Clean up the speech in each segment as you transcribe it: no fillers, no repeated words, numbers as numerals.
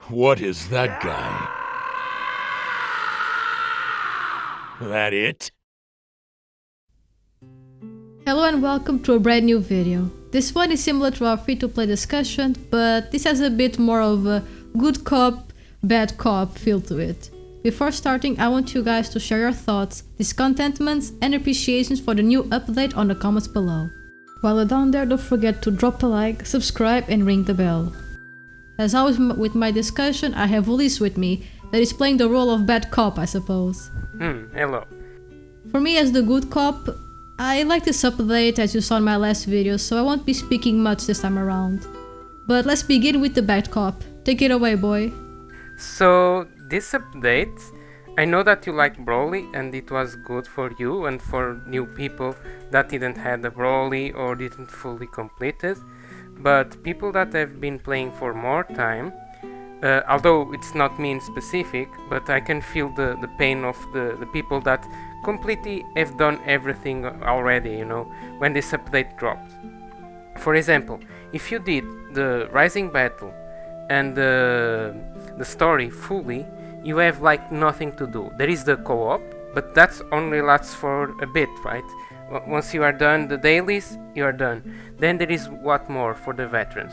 What is that guy? That it? Hello and welcome to a brand new video. This one is similar to our free-to-play discussion, but this has a bit more of a good cop, bad cop feel to it. Before starting, I want you guys to share your thoughts, discontentments and appreciations for the new update on the comments below. While you're down there, don't forget to drop a like, subscribe and ring the bell. As always with my discussion, I have Ulysse with me, that is playing the role of bad cop, I suppose. Hello. For me as the good cop, I like this update as you saw in my last video, so I won't be speaking much this time around. But let's begin with the bad cop. Take it away, boy. So, this update, I know that you like Broly and it was good for you and for new people that didn't have the Broly or didn't fully complete it. But people that have been playing for more time, although it's not me in specific, but I can feel the pain of the people that completely have done everything already, you know, when this update dropped. For example, if you did the Rising Battle and the story fully, you have like nothing to do. There is the co-op, but that's only lasts for a bit, right? Once you are done the dailies, you are done. Then there is what more for the veterans?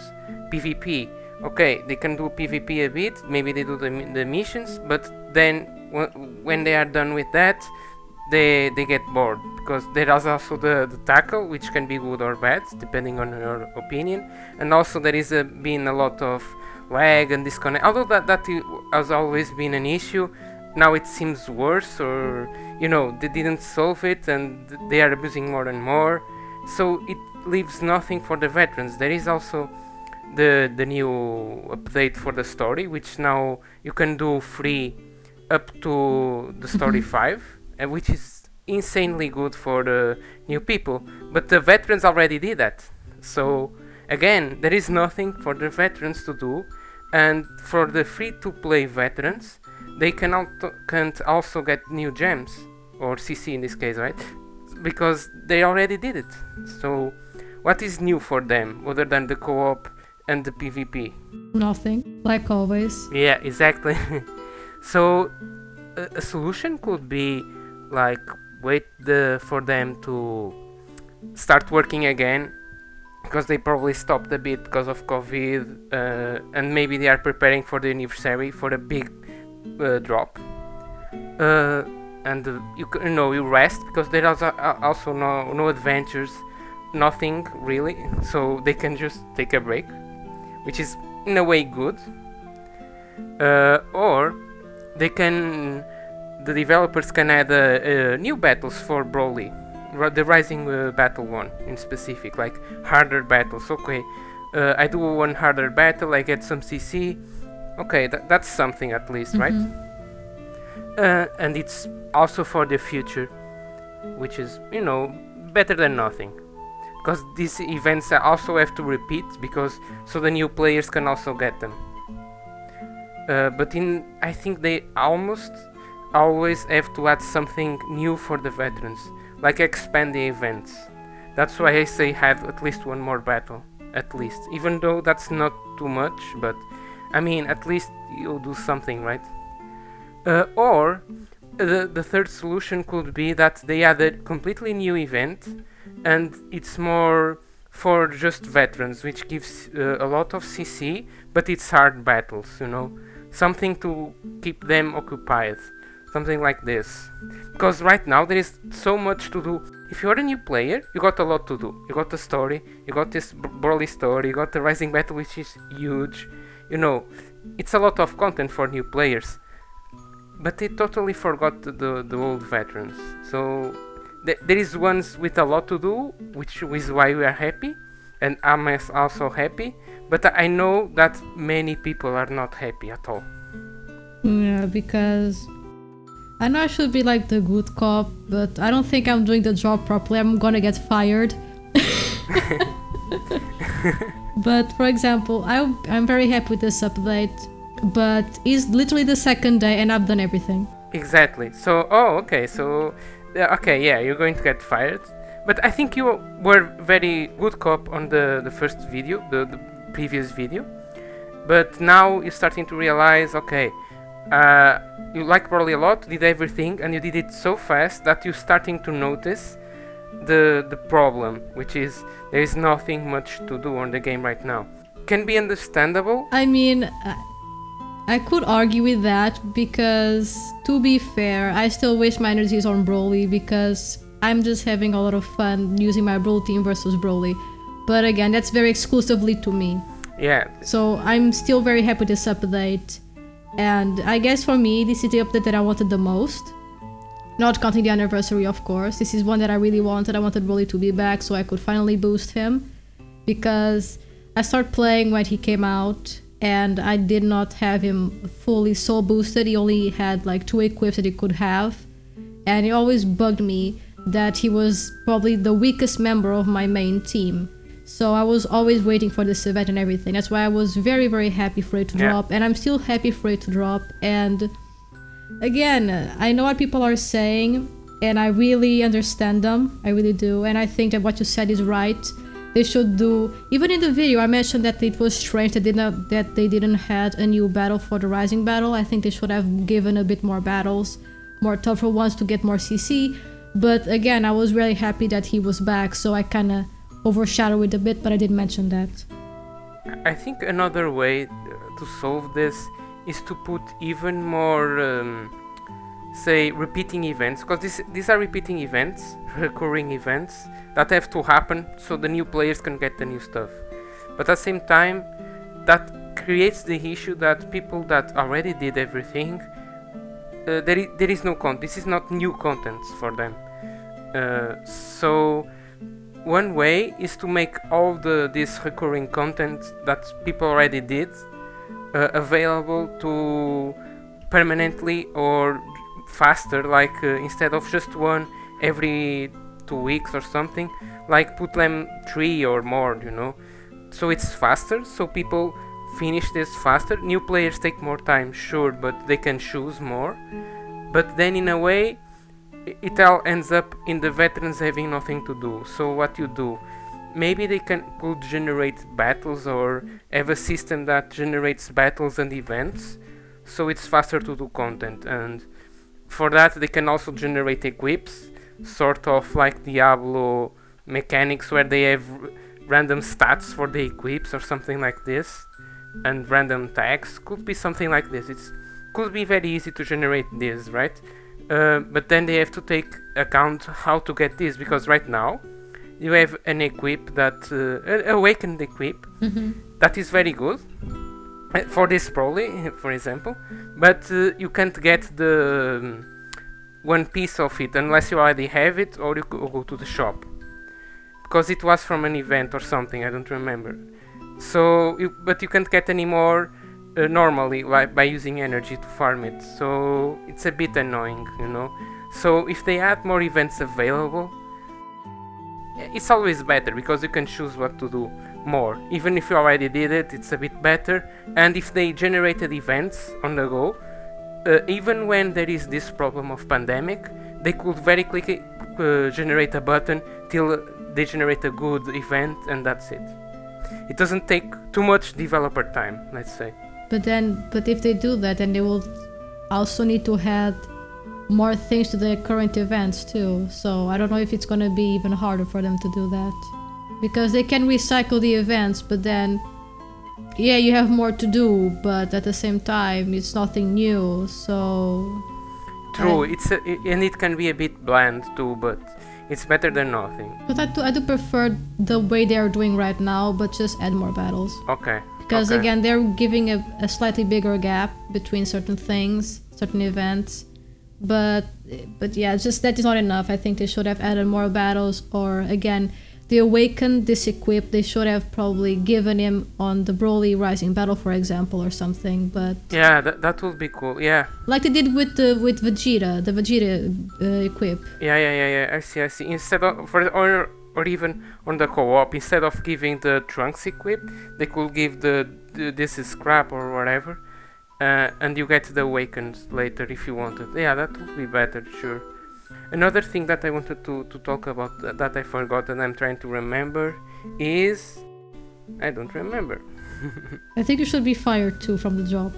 PvP. Okay, they can do PvP a bit, maybe they do the missions, but then when they are done with that, they get bored, because there is also the tackle, which can be good or bad depending on your opinion, and also there is been a lot of lag and disconnect, although that has always been an issue. Now it seems worse, or you know, they didn't solve it and they are abusing more and more, so it leaves nothing for the veterans. There is also the new update for the story, which now you can do free up to the story 5, which is insanely good for the new people, but the veterans already did that. So again, there is nothing for the veterans to do, and for the free-to-play veterans, they can't also get new gems, or CC in this case, right? Because they already did it. So what is new for them other than the co-op and the PvP? Nothing, like always. Yeah, exactly. So a solution could be like wait for them to start working again, because they probably stopped a bit because of COVID, and maybe they are preparing for the anniversary for a big drop, and you rest, because there are also no adventures, nothing really, so they can just take a break, which is in a way good. Or the developers can add new battles for Broly, the Rising Battle one in specific, like harder battles. Okay, I do one harder battle, I get some CC. Okay, that's something at least, right? And it's also for the future, which is, you know, better than nothing, because these events also have to repeat, because so the new players can also get them. But I think they almost always have to add something new for the veterans, like expand the events. That's why I say have at least one more battle, at least, even though that's not too much, but I mean, at least you'll do something, right? Or the third solution could be that they add a completely new event, and it's more for just veterans, which gives a lot of CC, but it's hard battles, you know, something to keep them occupied, something like this. Because right now there is so much to do. If you're a new player, you got a lot to do. You got the story, you got this Broly story, you got the Rising Battle, which is huge. You know, it's a lot of content for new players. But they totally forgot the old veterans. So there is ones with a lot to do, which is why we are happy, and I'm also happy. But I know that many people are not happy at all. Yeah, because I know I should be like the good cop, but I don't think I'm doing the job properly. I'm gonna get fired. But for example, I'm very happy with this update, but it's literally the second day and I've done everything. Exactly. So, okay, so, okay, yeah, you're going to get fired. But I think you were very good cop on the first video, the previous video. But now you're starting to realize, okay, you like Broly a lot, did everything, and you did it so fast that you're starting to notice the problem, which is there is nothing much to do on the game right now. Can be understandable. I mean, I could argue with that because, to be fair, I still waste my energies on Broly because I'm just having a lot of fun using my Broly team versus Broly. But again, that's very exclusively to me. Yeah. So I'm still very happy with this update. And I guess for me, this is the update that I wanted the most. Not counting the anniversary, of course. This is one that I really wanted. I wanted Broly to be back so I could finally boost him. Because I started playing when he came out and I did not have him fully soul boosted. He only had like 2 equips that he could have. And it always bugged me that he was probably the weakest member of my main team. So I was always waiting for this event and everything. That's why I was very, very happy for it to drop. And I'm still happy for it to drop. And again, I know what people are saying. And I really understand them. I really do. And I think that what you said is right. They should do... Even in the video, I mentioned that it was strange that they didn't have a new battle for the Rising Battle. I think they should have given a bit more battles. More tougher ones to get more CC. But again, I was really happy that he was back. So I kind of overshadow it a bit, but I did mention that. I think another way to solve this is to put even more, say, repeating events, because these are repeating events, recurring events that have to happen so the new players can get the new stuff. But at the same time, that creates the issue that people that already did everything, there is no content. This is not new content for them. So one way is to make all this recurring content that people already did available to permanently or faster, like instead of just one every 2 weeks or something, like put them 3 or more, you know, so it's faster, so people finish this faster. New players take more time, sure, but they can choose more. But then in a way it all ends up in the veterans having nothing to do. So what you do, maybe they could generate battles or have a system that generates battles and events, so it's faster to do content. And for that they can also generate equips, sort of like Diablo mechanics, where they have random stats for the equips or something like this, and random tags. Could be something like this. It could be very easy to generate this, right? But then they have to take account how to get this, because right now you have an equip that awakened equip that is very good for this Broly, for example, but you can't get the one piece of it unless you already have it or you go to the shop, because it was from an event or something, I don't remember. So but you can't get any more normally, like by using energy to farm it, so it's a bit annoying, you know. So if they add more events available, it's always better, because you can choose what to do more. Even if you already did it, it's a bit better. And if they generated events on the go, even when there is this problem of pandemic, they could very quickly generate a button till they generate a good event, and that's it. It doesn't take too much developer time, let's say. But if they do that, then they will also need to add more things to the current events too. So I don't know if it's gonna be even harder for them to do that, because they can recycle the events, but then yeah, you have more to do, but at the same time it's nothing new. So true, and it can be a bit bland too, but it's better than nothing. But I do prefer the way they are doing right now, but just add more battles. Okay. Because again, they're giving a slightly bigger gap between certain things, certain events. But yeah, just that is not enough. I think they should have added more battles, or again, they awakened this equip. They should have probably given him on the Broly Rising Battle, for example, or something. But yeah, that would be cool. Yeah, like they did with Vegeta, the Vegeta equip. Yeah. I see. Instead of or even on the co-op, instead of giving the Trunks equip, they could give this is scrap or whatever, and you get the Awakens later if you wanted. Yeah, that would be better, sure. Another thing that I wanted to talk about that I forgot and I'm trying to remember is I don't remember. I think you should be fired too from the job.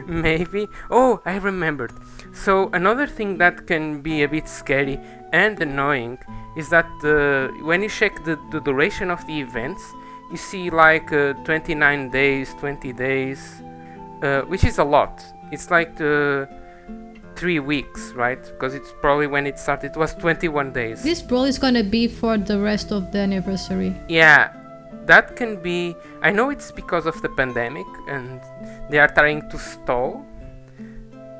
Maybe. Oh, I remembered. So another thing that can be a bit scary and annoying is that when you check the duration of the events, you see like 29 days, 20 days, which is a lot. It's like 3 weeks, right? Because it's probably when it started, it was 21 days. This brawl is gonna be for the rest of the anniversary. Yeah, that can be. I know it's because of the pandemic and they are trying to stall.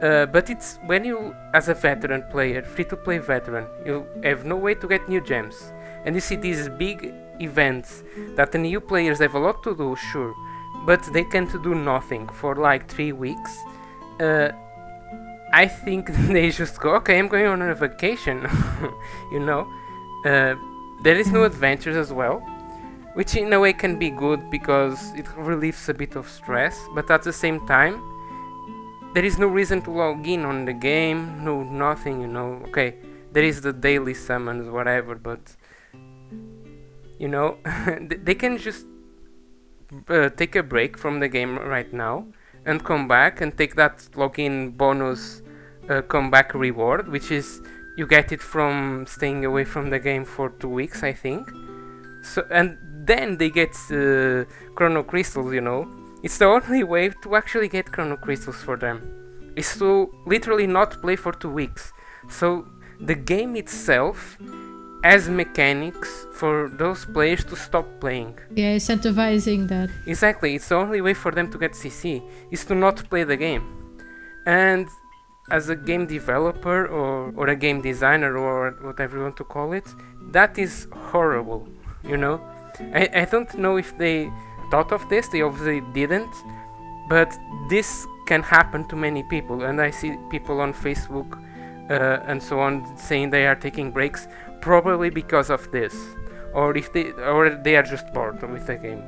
But it's when you, as a veteran player, free-to-play veteran, you have no way to get new gems. And you see these big events that the new players have a lot to do, sure, but they can't do nothing for like 3 weeks. I think they just go, okay, I'm going on a vacation, you know. There is no adventures as well, which in a way can be good because it relieves a bit of stress, but at the same time, there is no reason to log in on the game, no nothing, you know. Okay, there is the daily summons, whatever, but you know, they can just take a break from the game right now and come back and take that login bonus comeback reward, which is you get it from staying away from the game for 2 weeks, I think. So and then they get chrono crystals, you know. It's the only way to actually get chrono crystals for them, is to literally not play for 2 weeks. So the game itself has mechanics for those players to stop playing. Yeah, incentivizing that. Exactly, it's the only way for them to get CC, is to not play the game. And as a game developer or a game designer or whatever you want to call it, that is horrible, you know. I don't know if they thought of this, they obviously didn't, but this can happen to many people, and I see people on Facebook and so on saying they are taking breaks probably because of this, or they are just bored with the game.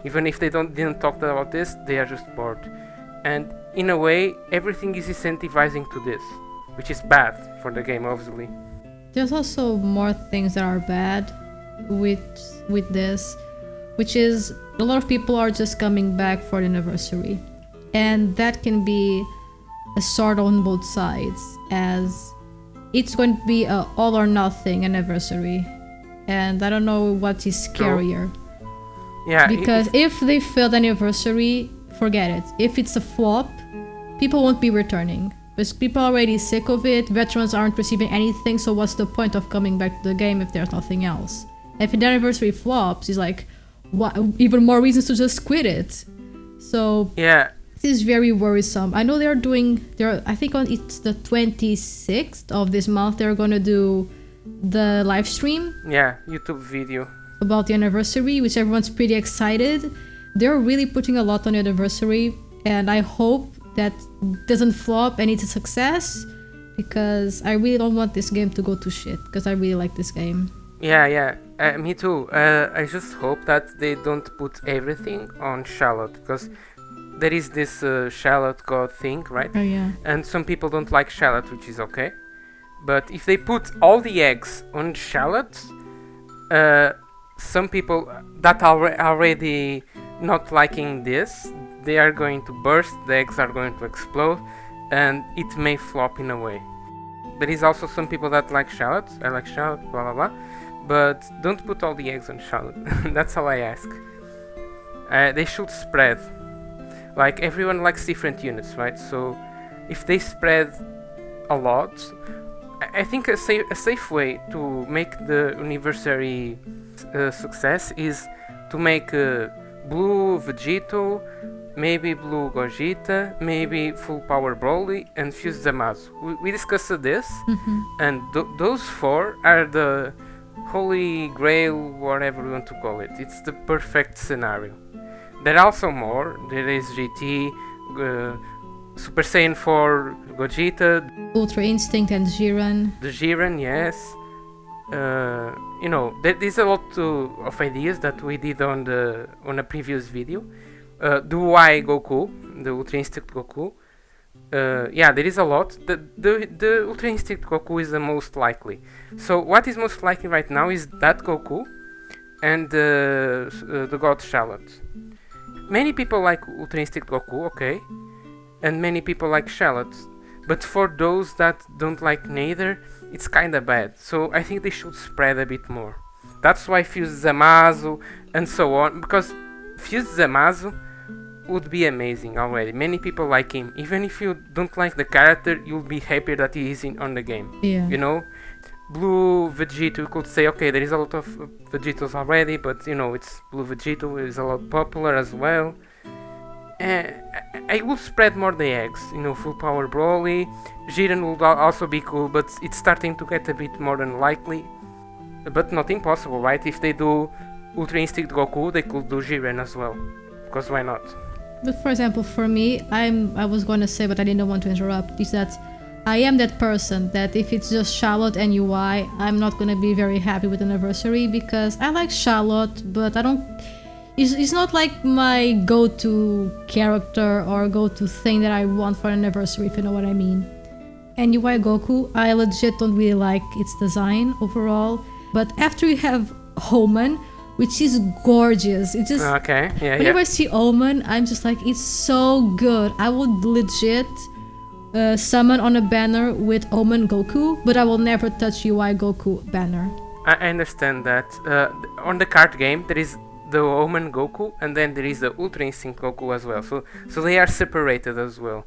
Even if they didn't talk about this, they are just bored. And in a way, everything is incentivizing to this, which is bad for the game, obviously. There's also more things that are bad with this, which is a lot of people are just coming back for the anniversary, and that can be a sword on both sides, as it's going to be a all or nothing anniversary, and I don't know what is scarier. Yeah, because if they fail the anniversary, forget it. If it's a flop, people won't be returning, because people are already sick of it. Veterans aren't receiving anything, so what's the point of coming back to the game if there's nothing else? If the anniversary flops, it's like, what, even more reasons to just quit it. So yeah, this is very worrisome. I know I think it's the 26th of this month, they're gonna do the live stream. Yeah, YouTube video about the anniversary, which everyone's pretty excited. They're really putting a lot on the anniversary, and I hope that doesn't flop and it's a success, because I really don't want this game to go to shit, because I really like this game. Yeah, me too. I just hope that they don't put everything on Charlotte, because there is this Charlotte God thing, right? Oh yeah. And some people don't like Charlotte, which is okay. But if they put all the eggs on Charlotte, some people that are already not liking this, they are going to burst, the eggs are going to explode, and it may flop in a way. There is also some people that like Charlotte, I like Charlotte, blah blah blah, but don't put all the eggs on Charlotte. That's all I ask. They should spread. Like, everyone likes different units, right? So if they spread a lot, I think a safe way to make the anniversary success is to make blue Vegito, maybe blue Gogeta, maybe full power Broly, and fuse Zamasu. We discussed this, and those four are the holy grail, whatever you want to call it. It's the perfect scenario. There are also more. There is GT, Super Saiyan 4 Gogeta, Ultra Instinct and Jiren. the Jiren, yes. You know, there's a lot of ideas that we did on a previous video. The Y Goku, the Ultra Instinct Goku. Yeah, there is a lot. The Ultra Instinct Goku is the most likely. So what is most likely right now is that Goku and the God Charlotte. Many people like Ultra Instinct Goku, okay, and many people like Charlotte. But for those that don't like neither, it's kinda bad. So I think they should spread a bit more. That's why Fuse Zamasu and so on, because Fuse Zamasu would be amazing already. Many people like him. Even if you don't like the character, you'll be happy that he is on the game. Yeah. You know? Blue Vegito, you could say, okay, there is a lot of Vegetos already, but you know, it's Blue Vegito, is a lot popular as well. I will spread more the eggs, you know, full power Broly. Jiren would also be cool, but it's starting to get a bit more unlikely. But not impossible, right? If they do Ultra Instinct Goku, they could do Jiren as well. Because why not? But for example, for me, I was going to say, but I didn't want to interrupt, is that I am that person that if it's just Charlotte and UI, I'm not going to be very happy with Anniversary, because I like Charlotte, but I don't... It's not like my go-to character or go-to thing that I want for Anniversary, if you know what I mean. And UI Goku, I legit don't really like its design overall. But after you have Omen, which is gorgeous, it just... Okay, yeah, whenever I see Omen, I'm just like, it's so good. I would legit summon on a banner with Omen Goku, but I will never touch UI Goku banner. I understand that. On the card game, there is the Omen Goku, and then there is the Ultra Instinct Goku as well. So they are separated as well.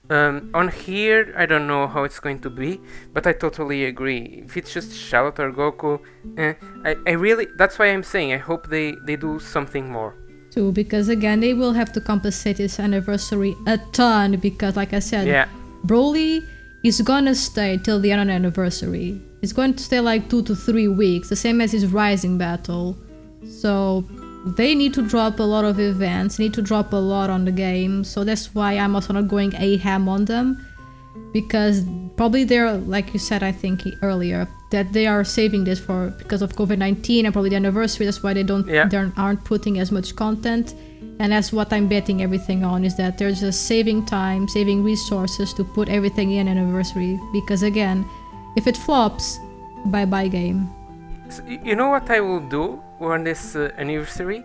On here, I don't know how it's going to be, but I totally agree. If it's just Charlotte or Goku, I really, that's why I'm saying I hope they do something more. Too, because again, they will have to compensate this Anniversary a ton, because like I said, yeah. Broly is gonna stay till the end of the Anniversary. It's going to stay like 2 to 3 weeks, the same as his Rising battle. So they need to drop a lot of events, need to drop a lot on the game. So that's why I'm also not going ham on them, because probably they're, like you said, I think earlier, that they are saving this for because of COVID-19 and probably the Anniversary. That's why they aren't putting as much content. And that's what I'm betting everything on, is that they're just saving time, saving resources to put everything in Anniversary. Because again, if it flops, bye-bye game. So, you know what I will do on this Anniversary?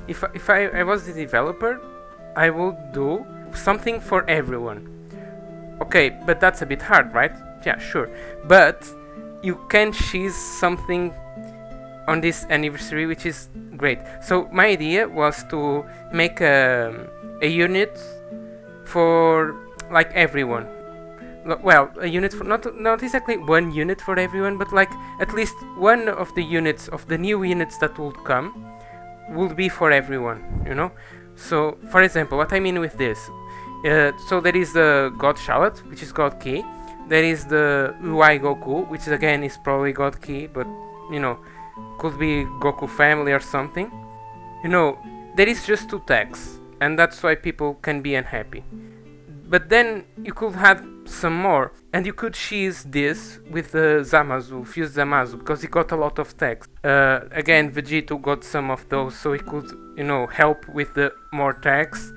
If I was the developer, I will do something for everyone. Okay, but that's a bit hard, right? Yeah, sure. But you can choose something on this Anniversary, which is great. So my idea was to make a unit for like everyone. Well, a unit for not exactly one unit for everyone, but like at least one of the units of the new units that will come will be for everyone, you know. So for example, what I mean with this, so there is the God Charlotte, which is God Key. There is the UI Goku, which again is probably God Key, but you know, could be Goku family or something. You know, there is just 2 tags, and that's why people can be unhappy. But then you could have some more, and you could choose this with the Zamasu, Fuse Zamasu, because he got a lot of tags. Again, Vegito got some of those, so he could, you know, help with the more tags.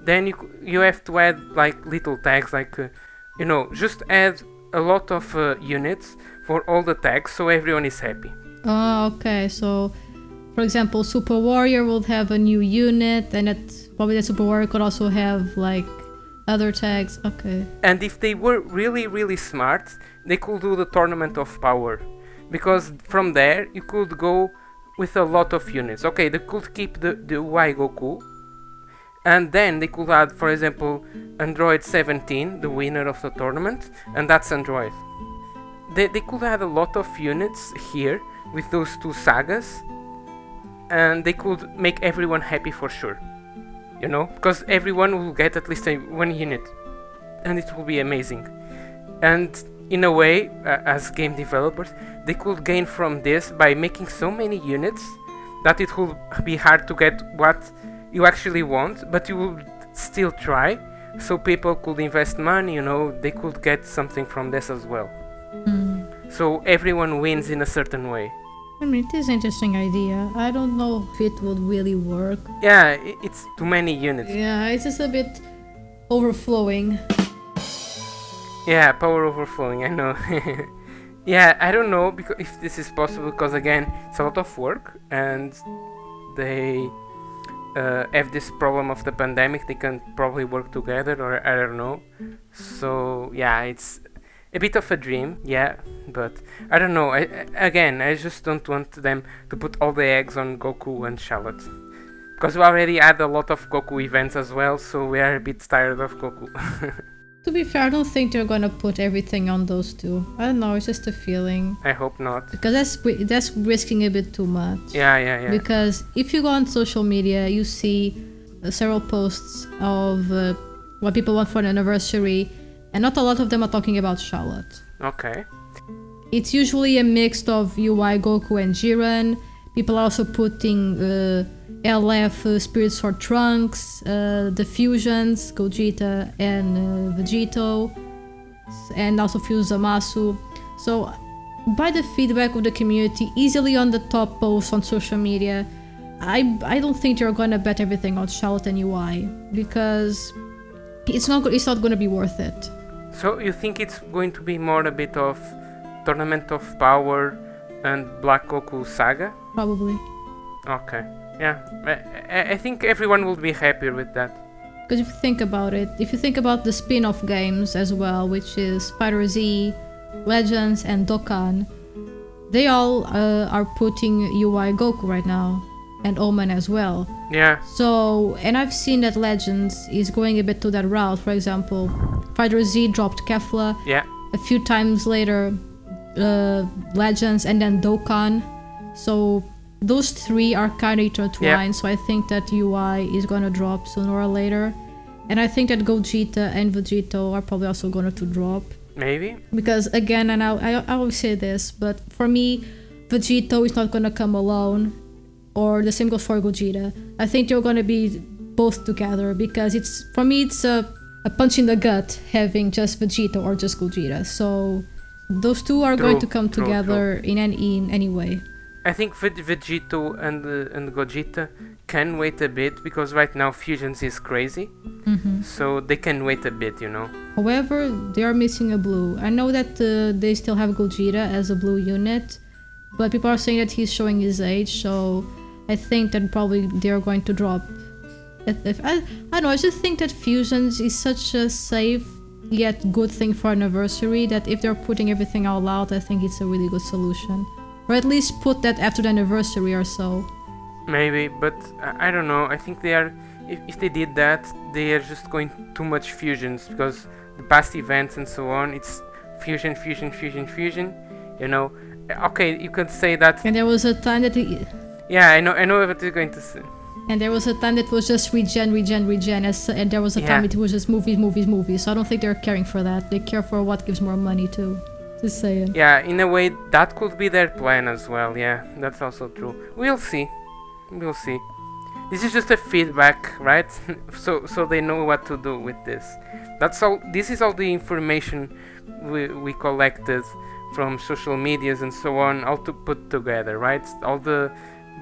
Then you have to add like little tags, like you know, just add a lot of units for all the tags, so everyone is happy. Oh, okay. So, for example, Super Warrior will have a new unit, and probably the Super Warrior could also have like other tags. Okay. And if they were really, really smart, they could do the Tournament of Power, because from there you could go with a lot of units. Okay, they could keep the UI Goku, and then they could add, for example, Android 17, the winner of the tournament, and that's Android. They could add a lot of units here with those 2 sagas, and they could make everyone happy for sure. You know, because everyone will get at least 1 unit, and it will be amazing. And in a way, as game developers, they could gain from this by making so many units that it will be hard to get what you actually want, but you will still try, so people could invest money, you know, they could get something from this as well. So everyone wins in a certain way. I mean, it is an interesting idea. I don't know if it would really work. Yeah, it's too many units. Yeah, it's just a bit overflowing. Yeah, power overflowing, I know. Yeah, I don't know because if this is possible, because again, it's a lot of work, and they have this problem of the pandemic. They can probably work together, or I don't know. So yeah, it's a bit of a dream, yeah, but I don't know. I just don't want them to put all the eggs on Goku and Charlotte, because we already had a lot of Goku events as well, so we are a bit tired of Goku. To be fair, I don't think they're gonna put everything on those two. I don't know, it's just a feeling. I hope not. Because that's risking a bit too much. Yeah. Because if you go on social media, you see several posts of what people want for an anniversary, and not a lot of them are talking about Charlotte. Okay. It's usually a mix of UI, Goku, and Jiren. People are also putting LF, Spirit Sword Trunks, the fusions, Gogeta and Vegito, and also Fuse Zamasu. So, by the feedback of the community, easily on the top posts on social media, I don't think you're gonna bet everything on Charlotte and UI, because it's not gonna be worth it. So you think it's going to be more a bit of Tournament of Power and Black Goku Saga? Probably. Okay. Yeah, I think everyone will be happier with that. Because if you think about it, if you think about the spin-off games as well, which is Fighter Z, Legends, and Dokkan, they all are putting UI Goku right now, and Omen as well. Yeah. So, and I've seen that Legends is going a bit to that route. For example, Fighter Z dropped Kefla. Yeah. A few times later, Legends, and then Dokkan. So those three are kind of intertwined. So I think that UI is gonna drop sooner or later, and I think that Gogeta and Vegito are probably also going to drop. Maybe. Because again, and I always say this, but for me, Vegito is not gonna come alone, or the same goes for Gogeta. I think they're gonna be both together, because it's, for me, it's a punch in the gut having just Vegito or just Gogeta. So those two are going to come together in any way. I think Vegito and Gogeta can wait a bit, because right now Fusions is crazy. So they can wait a bit, you know. However, they are missing a blue. I know that they still have Gogeta as a blue unit, but people are saying that he's showing his age, so I think that probably they are going to drop. I don't know, I just think that Fusions is such a safe yet good thing for anniversary, that if they're putting everything all out, I think it's a really good solution. Or at least put that after the anniversary or so. Maybe, but I don't know. I think they are, if they did that, they are just going too much Fusions, because the past events and so on, it's fusion, you know. Okay, you could say that. And there was a time that yeah, I know what you're going to say. And there was a time that was just regen, and there was a time it was just movies. So I don't think they're caring for that. They care for what gives more money too. Just saying. Yeah, in a way, that could be their plan as well. Yeah, that's also true. We'll see. This is just a feedback, right? so they know what to do with this. That's all. This is all the information we collected from social medias and so on, all to put together, right? All the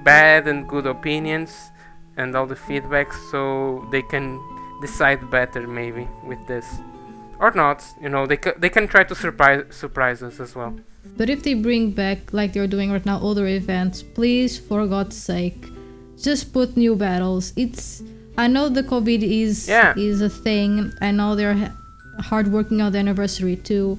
bad and good opinions and all the feedbacks, so they can decide better maybe with this. Or not, you know, they can try to surprise us as well. But if they bring back, like they're doing right now, older events, please, for God's sake, just put new battles. I know the COVID is a thing. I know they're hard working on the anniversary too,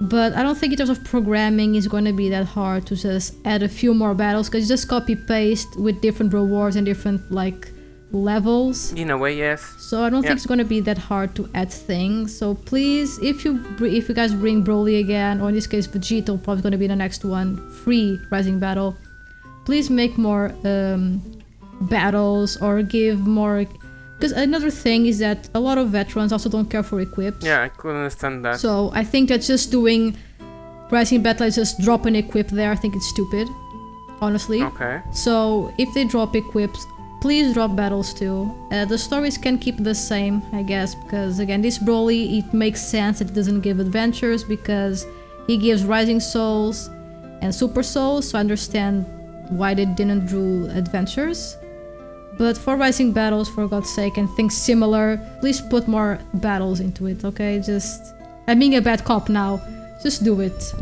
but I don't think in terms of programming it's going to be that hard to just add a few more battles, because you just copy paste with different rewards and different like levels. In a way, yes. So I don't think it's going to be that hard to add things. So please, if you guys bring Broly again, or in this case Vegito, probably going to be the next one, free Rising Battle, please make more battles, or give more. Because another thing is that a lot of veterans also don't care for equips. Yeah, I could understand that. So I think that just doing Rising Battle is just drop an equip there. I think it's stupid, honestly. Okay. So if they drop equips, please drop battles too. The stories can keep the same, I guess, because again, this Broly, it makes sense that it doesn't give adventures, because he gives Rising Souls and Super Souls, so I understand why they didn't do adventures. But for Rising Battles, for God's sake, and things similar, please put more battles into it, okay? I'm being a bad cop now. Just do it.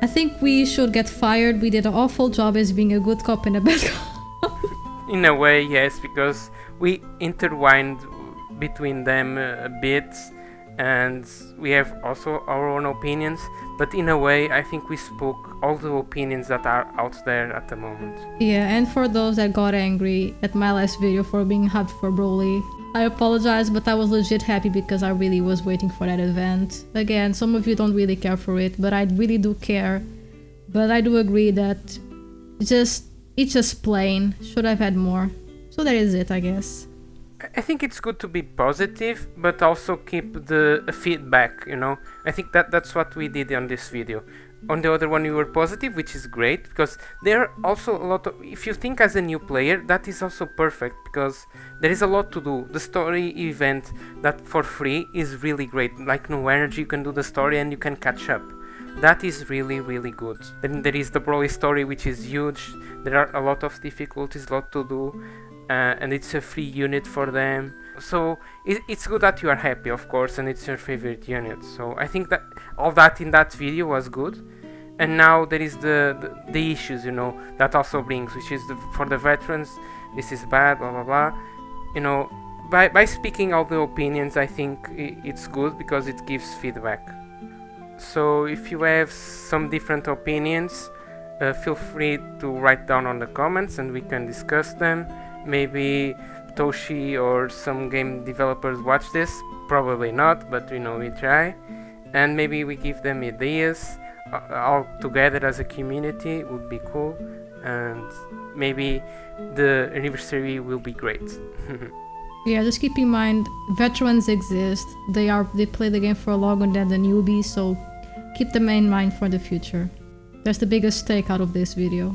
I think we should get fired. We did an awful job as being a good cop and a bad cop. In a way, yes, because we intertwined between them a bit, and we have also our own opinions, but in a way I think we spoke all the opinions that are out there at the moment. Yeah, and for those that got angry at my last video for being hyped for Broly, I apologize, but I was legit happy because I really was waiting for that event. Again, some of you don't really care for it, but I really do care. But I do agree that it's just plain. Should have had more. So that is it, I guess. I think it's good to be positive, but also keep the feedback, you know. I think that's what we did on this video. On the other one we were positive, which is great, because there are also a lot of, if you think as a new player, that is also perfect, because there is a lot to do. The story event that for free is really great, like No Energy, you can do the story and you can catch up. That is really, really good. Then there is the Broly story, which is huge. There are a lot of difficulties, a lot to do, and it's a free unit for them. So it's good that you are happy, of course, and it's your favorite unit. So I think that all that in that video was good. And now there is the issues, you know, that also brings, which is for the veterans, this is bad, blah blah blah. You know, by speaking all the opinions, I think it's good because it gives feedback. So if you have some different opinions, feel free to write down on the comments and we can discuss them. Maybe Toshi or some game developers watch this, probably not, but you know, we try, and maybe we give them ideas all together as a community. Would be cool, and maybe the anniversary will be great. Yeah, just keep in mind, veterans exist. They play the game for longer than the newbies, so keep them in mind for the future. That's the biggest take out of this video.